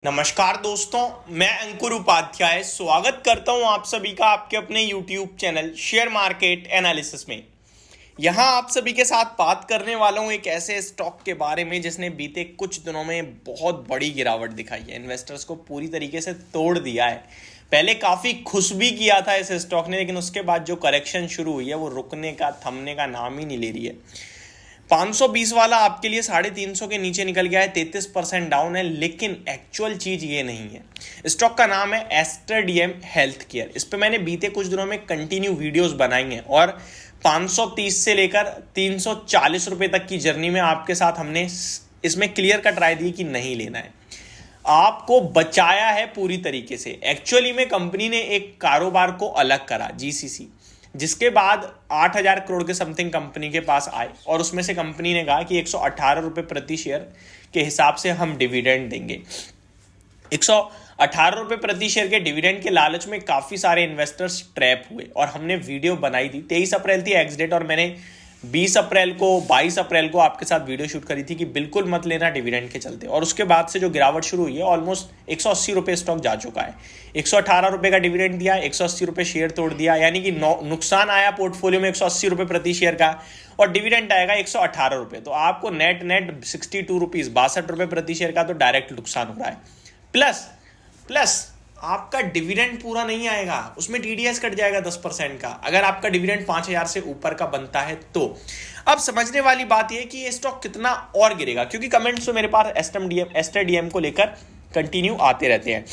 नमस्कार दोस्तों, मैं अंकुर उपाध्याय स्वागत करता हूं आप सभी का आपके अपने YouTube channel share market analysis में। यहां आप सभी के साथ बात करने वाला हूं एक ऐसे स्टॉक के बारे में जिसने बीते कुछ दिनों में बहुत बड़ी गिरावट दिखाई है, इन्वेस्टर्स को पूरी तरीके से तोड़ दिया है। पहले काफ़ी खुश भी किया था इस स्टॉक ने, लेकिन उसके बाद जो करेक्शन शुरू हुई है वो रुकने का थमने का नाम ही नहीं ले रही है। 520 वाला आपके लिए 350 के नीचे निकल गया है, 33% डाउन है, लेकिन एक्चुअल चीज ये नहीं है। स्टॉक का नाम है एस्टर डीएम हेल्थ केयर। इस पे मैंने बीते कुछ दिनों में कंटिन्यू वीडियोस बनाई हैं और 530 से लेकर 340 रुपए तक की जर्नी में आपके साथ हमने इसमें क्लियर कट राय दी कि नहीं लेना है। आपको बचाया है पूरी तरीके से। एक्चुअली में कंपनी ने एक कारोबार को अलग करा, जीसीसी, जिसके बाद 8,000 करोड़ के समथिंग कंपनी के पास आए और उसमें से कंपनी ने कहा कि 118 रुपए प्रति शेयर के हिसाब से हम डिविडेंड देंगे। 118 रुपए प्रति शेयर के डिविडेंड के लालच में काफी सारे इन्वेस्टर्स ट्रैप हुए और हमने वीडियो बनाई थी। 23 अप्रैल थी एक्स डेट और मैंने 22 अप्रैल को आपके साथ वीडियो शूट करी थी कि बिल्कुल मत लेना डिविडेंड के चलते। और उसके बाद से जो गिरावट शुरू हुई है, ऑलमोस्ट 180 रुपए स्टॉक जा चुका है। 118 रुपए का डिविडेंड दिया, 180 रुपए शेयर तोड़ दिया, यानी कि नुकसान आया पोर्टफोलियो में 180 रुपए प्रति शेयर का और डिविडेंड आएगा 118 रुपए। तो आपको नेट 62 रुपीज, 62 रुपए प्रति शेयर का तो डायरेक्ट नुकसान हो रहा है। प्लस आपका डिविडेंड पूरा नहीं आएगा, उसमें टीडीएस कट जाएगा 10% का, अगर आपका डिविडेंड 5,000 से ऊपर का बनता है तो। अब समझने वाली बात यह कि ये स्टॉक कितना और गिरेगा, क्योंकि कमेंट्स तो मेरे पास एस्टर डीएम को लेकर कंटिन्यू आते रहते हैं।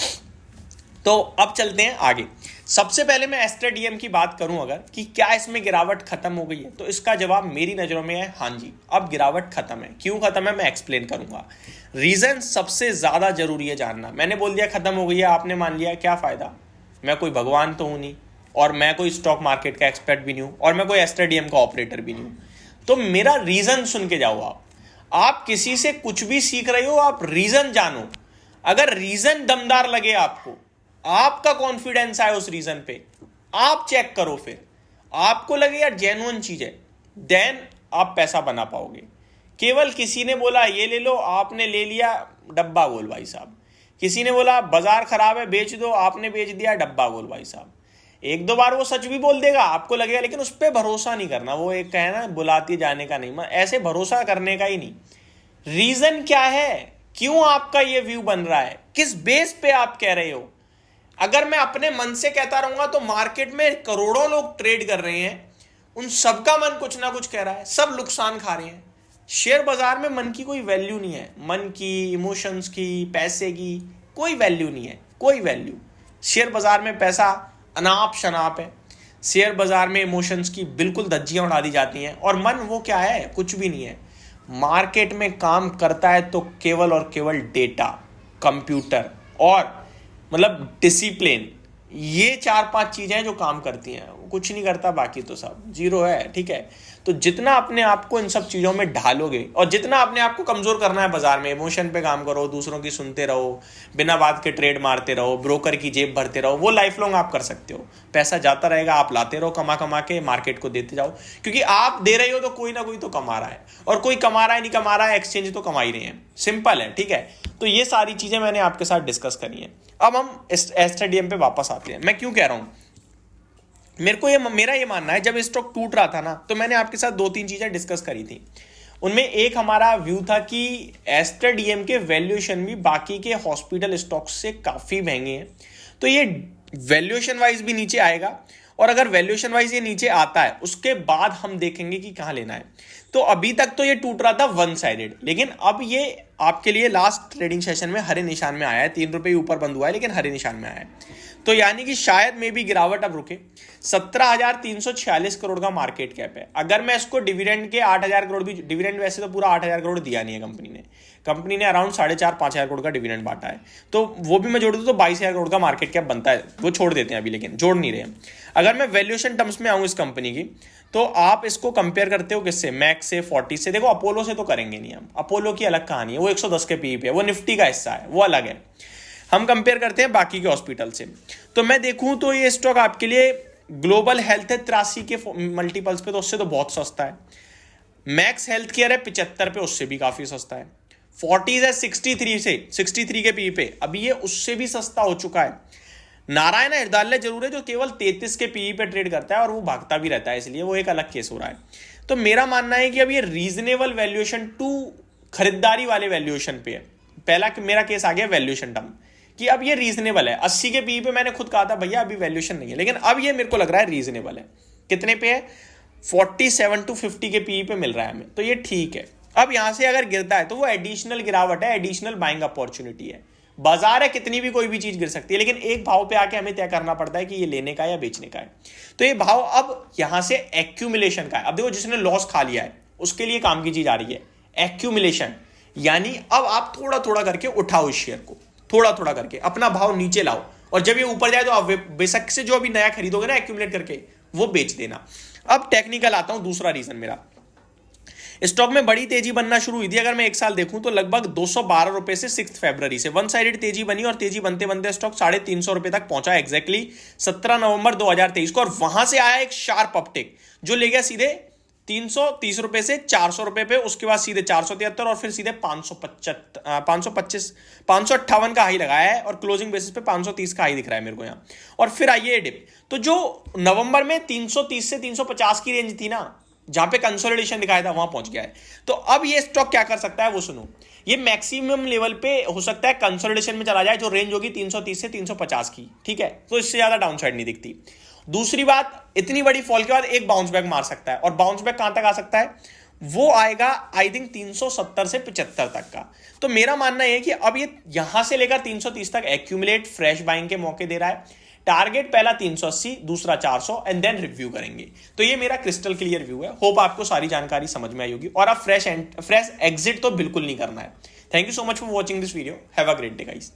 तो अब चलते हैं आगे। सबसे पहले मैं एस्टर डीएम की बात करूं अगर कि क्या इसमें गिरावट खत्म हो गई है, तो इसका जवाब मेरी नजरों में है हाँ जी, अब गिरावट खत्म है। क्यों खत्म है मैं एक्सप्लेन करूंगा। रीजन सबसे ज्यादा जरूरी है जानना। मैंने बोल दिया खत्म हो गई है, आपने मान लिया, क्या फायदा। मैं कोई भगवान तो हूं नहीं और मैं कोई स्टॉक मार्केट का एक्सपर्ट भी नहीं हूं और मैं कोई एस्टर डीएम का ऑपरेटर भी नहीं हूं। तो मेरा रीजन सुन के जाओ। आप किसी से कुछ भी सीख रहे हो, आप रीजन जानो। अगर रीजन दमदार लगे आपको, आपका कॉन्फिडेंस आए उस रीजन पे, आप चेक करो, फिर आपको लगे यार जेन्युइन चीज है, देन आप पैसा बना पाओगे। केवल किसी ने बोला ये ले लो, आपने ले लिया, डब्बा गोल भाई साहब। किसी ने बोला बाजार खराब है बेच दो, आपने बेच दिया, डब्बा गोल भाई साहब। एक दो बार वो सच भी बोल देगा, आपको लगेगा, लेकिन उस पर भरोसा नहीं करना। वो एक कहे ना, बुलाती जाने का नहीं, ऐसे भरोसा करने का ही नहीं। रीजन क्या है, क्यों आपका ये व्यू बन रहा है, किस बेस पे आप कह रहे हो। अगर मैं अपने मन से कहता रहूंगा तो मार्केट में करोड़ों लोग ट्रेड कर रहे हैं, उन सबका मन कुछ ना कुछ कह रहा है, सब नुकसान खा रहे हैं। शेयर बाजार में मन की कोई वैल्यू नहीं है, मन की, इमोशंस की, पैसे की कोई वैल्यू नहीं है, कोई वैल्यू। शेयर बाजार में पैसा अनाप शनाप है, शेयर बाजार में इमोशंस की बिल्कुल धज्जियां उड़ा दी जाती हैं और मन वो क्या है, कुछ भी नहीं है। मार्केट में काम करता है तो केवल और केवल डेटा, कंप्यूटर और मतलब डिसिप्लिन, ये 4-5 चीजें जो काम करती हैं। कुछ नहीं करता, बाकी तो सब जीरो है, ठीक है। तो जितना अपने आप को इन सब चीजों में ढालोगे और जितना अपने आप को कमजोर करना है बाजार में, इमोशन पे काम करो, दूसरों की सुनते रहो, बिना बात के ट्रेड मारते रहो, ब्रोकर की जेब भरते रहो, वो लाइफ लॉन्ग आप कर सकते हो। पैसा जाता रहेगा, आप लाते रहो, कमा कमा के मार्केट को देते जाओ, क्योंकि आप दे रहे हो तो कोई ना कोई तो कमा रहा है, और कोई कमा रहा है नहीं कमा रहा है, एक्सचेंज तो कमा ही रहे हैं। सिंपल है, ठीक है। तो ये सारी चीजें मैंने आपके साथ डिस्कस करी है। अब हम एस्टर डीएम पे वापस आते हैं। मैं क्यों कह रहा हूं, मेरा ये मानना है, जब स्टॉक टूट रहा था ना, तो मैंने आपके साथ 2-3 चीजें डिस्कस करी थी। उनमें एक हमारा व्यू था कि एस्टर डीएम के वैल्यूएशन भी बाकी के हॉस्पिटल स्टॉक्स से काफी महंगे हैं, तो ये वैल्यूएशन वाइज भी नीचे आएगा, और अगर वैल्यूएशन वाइज ये नीचे आता है उसके बाद हम देखेंगे कि कहां लेना है। तो अभी तक तो ये टूट रहा था वन साइडेड, लेकिन अब ये आपके लिए लास्ट ट्रेडिंग सेशन में हरे निशान में आया है। 3 रुपए ऊपर बंद हुआ है, लेकिन हरे निशान में आया है। तो यानी कि शायद में भी गिरावट अब रुके। 17,346 करोड़ का मार्केट कैप है। अगर मैं इसको डिविडेंड के 8,000 करोड़ भी, डिविडेंड वैसे तो पूरा 8,000 करोड़ दिया नहीं है कंपनी ने अराउंड 4,500-5,000 करोड़ का डिविडेंड बांटा है, तो वो भी मैं जोड़ दूं तो 22,000 करोड़ का मार्केट कैप बनता है। वो छोड़ देते हैं अभी, लेकिन जोड़ नहीं रहे हैं। अगर मैं वैल्यूएशन टर्म्स में आऊं इस कंपनी की, तो आप इसको कंपेयर करते हो किससे, मैक्स से, 40 से। देखो अपोलो से तो करेंगे नहीं हम, अपोलो की अलग कहानी है, वो 110 के पीई पे है, वो निफ्टी का हिस्सा है, वो अलग है। हम कंपेयर करते हैं बाकी के हॉस्पिटल से। तो मैं देखूं तो ये स्टॉक आपके लिए ग्लोबल हेल्थ है 83 के मल्टीपल्स पे, तो उससे तो बहुत सस्ता है। मैक्स हेल्थ केयर है 75 पे, उससे भी काफी सस्ता है। 40 है 63 से, 63 के पीई पे, अभी ये उससे भी सस्ता हो चुका है। नारायण हृदयालय जरूर है जो केवल 33 के पीई पे ट्रेड करता है और वो भागता भी रहता है, इसलिए वो एक अलग केस हो रहा है। तो मेरा मानना है कि अब ये रीजनेबल वैल्यूएशन टू खरीदारी वाले वैल्यूएशन पे है। पहला मेरा केस आ गया वैल्यूएशन टर्म कि अब ये रीजनेबल है। 80 के पीई पे मैंने खुद कहा था भैया अभी वैल्यूएशन नहीं है, लेकिन अब ये मेरे को लग रहा है रीजनेबल है। कितने पे है? 47 to 50 के पीई पे मिल रहा है हमें, तो ये ठीक है। अब यहां से अगर गिरता है तो वो एडिशनल गिरावट है, एडिशनल बाइंग अपॉर्चुनिटी है। बाजार है, कितनी भी कोई भी चीज गिर सकती है, लेकिन एक भाव पे आके हमें तय करना पड़ता है कि ये लेने का या बेचने का है। तो ये भाव अब यहां से एक्यूमुलेशन का है। अब देखो जिसने लॉस खा लिया है उसके लिए काम की चीज आ रही है एक्यूमुलेशन, यानी अब आप थोड़ा थोड़ा करके उठाओ इस शेयर को, थोड़ा थोड़ा करके अपना भाव नीचे लाओ, और जब ये ऊपर जाए तो आप बेशक से जो अभी नया खरीदोगे ना एक्यूमुलेट करके, वो बेच देना। अब टेक्निकल आता हूं, दूसरा रीजन मेरा, स्टॉक में बड़ी तेजी बनना शुरू हुई थी। अगर मैं एक साल देखूं तो लगभग 212 रुपए से 6 फरवरी से वन साइडेड तेजी बनी और तेजी बनते बनते स्टॉक 350 रुपए तक पहुंचा एग्जैक्टली 17 नवंबर 2023 को, और वहां से आया एक शार्प अपटिक जो ले गया सीधे 330 रुपए से 400 रुपए पे, उसके बाद सीधे 473 और फिर सीधे 558 का हाई लगाया है, और क्लोजिंग बेसिस पे 530 का हाई दिख रहा है मेरे को यहाँ। और फिर आई है डिप। तो जो नवंबर में 330 से 350 की रेंज थी ना, जहां पे कंसोलिडेशन दिखाया था, वहां पहुंच गया है। तो अब ये स्टॉक क्या कर सकता है वो सुनो। ये मैक्सिमम लेवल पे हो सकता है कंसोलिडेशन में चला जाए, जो रेंज होगी 330 से 350 की, ठीक है। तो इससे ज्यादा डाउनसाइड नहीं दिखती। दूसरी बात, इतनी बड़ी फॉल के बाद एक बाउंस बैक मार सकता है, और बाउंस बैक कहां तक आ सकता है? वो आएगा आई थिंक 370 से 75 तक का। तो मेरा मानना है कि अब ये यहां से लेकर 330 तक एक्यूमुलेट फ्रेश बाइंग के मौके दे रहा है। टारगेट पहला 380, दूसरा 400 एंड देन रिव्यू करेंगे। तो ये मेरा क्रिस्टल क्लियर व्यू है। होप आपको सारी जानकारी समझ में आई होगी, और अब फ्रेश एग्जिट तो बिल्कुल नहीं करना है। Thank you so much for watching this video. Have a great day guys.